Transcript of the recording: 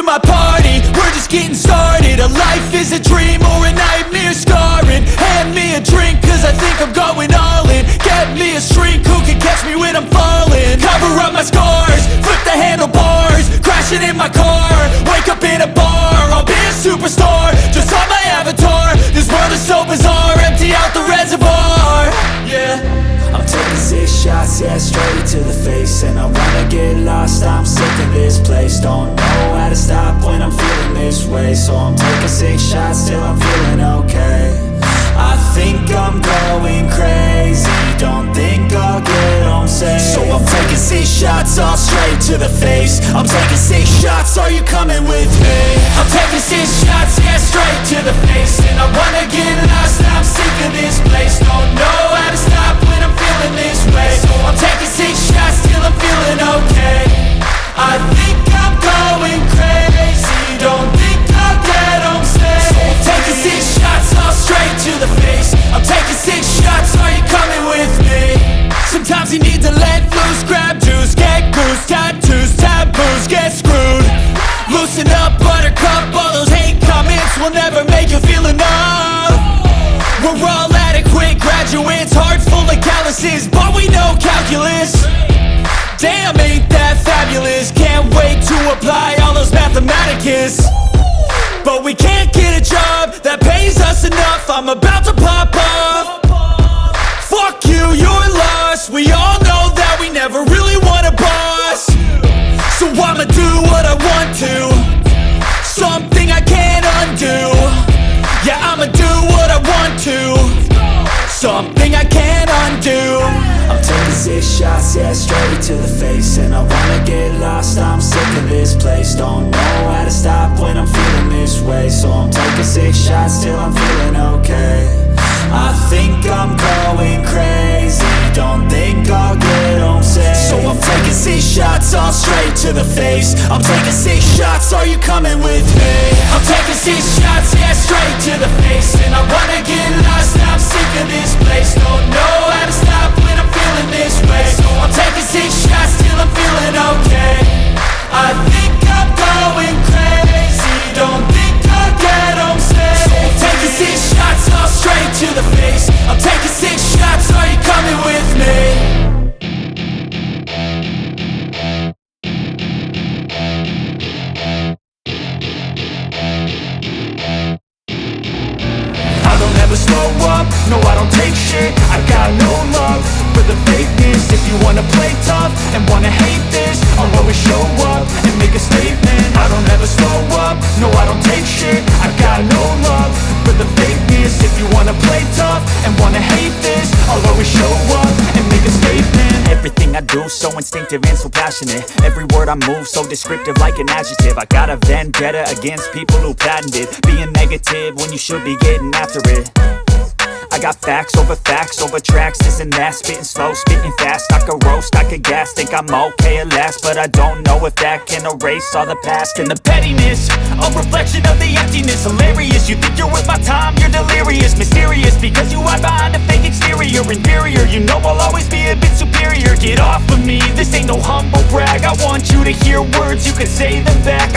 my party, we're just getting started. A life is a dream or a nightmare scarring. Hand me a drink cause I think I'm going all in. Get me a shrink who can catch me when I'm falling. Cover up my scars, flip the handlebars, crashing in my car, wake up in a bar. I'll be a superstar, just on my avatar. This world is so bizarre, empty out the reservoir. Yeah, I'm taking 6 shots, yeah, straight to the face. And I wanna get lost, I'm sick of this place. Don't know how to stop when I'm feeling this way. So I'm taking 6 shots till I'm feeling okay. I think I'm going crazy, don't think I'll get home safe. So I'm taking 6 shots, all straight to the face. I'm taking 6 shots, are you coming with me? I'm taking 6 shots, yeah, straight to the face. And I wanna get lost, I'm sick of this place. Don't know how to stop when I'm feeling this way. So I'm taking 6 shots till I'm feeling okay. I think I'm going crazy, don't think I'll get home safe. So I'm taking 6 shots, all straight to the face. I'm taking 6 shots, are you coming with me? Sometimes you need to let loose, grab juice, get goose, tattoos, taboos, get screwed. Loosen up, buttercup, all those hate comments will never make you feel enough. We're all adequate graduates, heart full of calluses, but we know calculus. Damn, ain't that fabulous? Can't wait to apply all those mathematicus. But we can't get a job that pays us enough. I'm about to pop off. Fuck you, you're lost. We all know that we never really want a boss. So I'ma do what I want to, something I can't undo. Yeah, I'ma do what I want to, something I can't undo. I'm taking 6 shots, yeah, straight to the face. And I wanna get lost, I'm sick of this place. Don't know how to stop when I'm feeling this way. So I'm taking 6 shots till I'm feeling okay. I think I'm going crazy, don't think I'll get home safe. So I'm taking 6 shots, all straight to the face. I'm taking 6 shots, are you coming with me? I'm taking 6 shots, yeah, straight to the face. And I wanna get lost, I'm sick of this place. Don't know how to stop when I'm feeling this way. So I'm taking 6 shots till I'm feeling okay. I think I'm going crazy, don't think I'll get home safe. So I'm taking 6 shots, all straight to the face. I'm taking 6 shots, are you coming with me? Slow up, no I don't take shit. I got no love for the fakeness. If you wanna play tough and wanna hate this, I'll always show up and make a statement. I don't ever slow up, no I don't take shit. I got no love for the fakeness. If you wanna play tough and wanna hate this, I'll always show up and make a statement. Everything I do so instinctive and so passionate. Every word I move so descriptive like an adjective. I got a vendetta against people who patented being negative when you should be getting after it. I got facts over tracks, this and that. Spitting slow, spitting fast, I could roast, I could gas. Think I'm okay at last, but I don't know if that can erase all the past. And the pettiness, a reflection of the emptiness. Hilarious, you think you're worth my time, you're delirious. Mysterious, because you hide behind a fake exterior. Inferior, you know I'll always be a bit superior. Get off of me, this ain't no humble brag. I want you to hear words, you can say them back.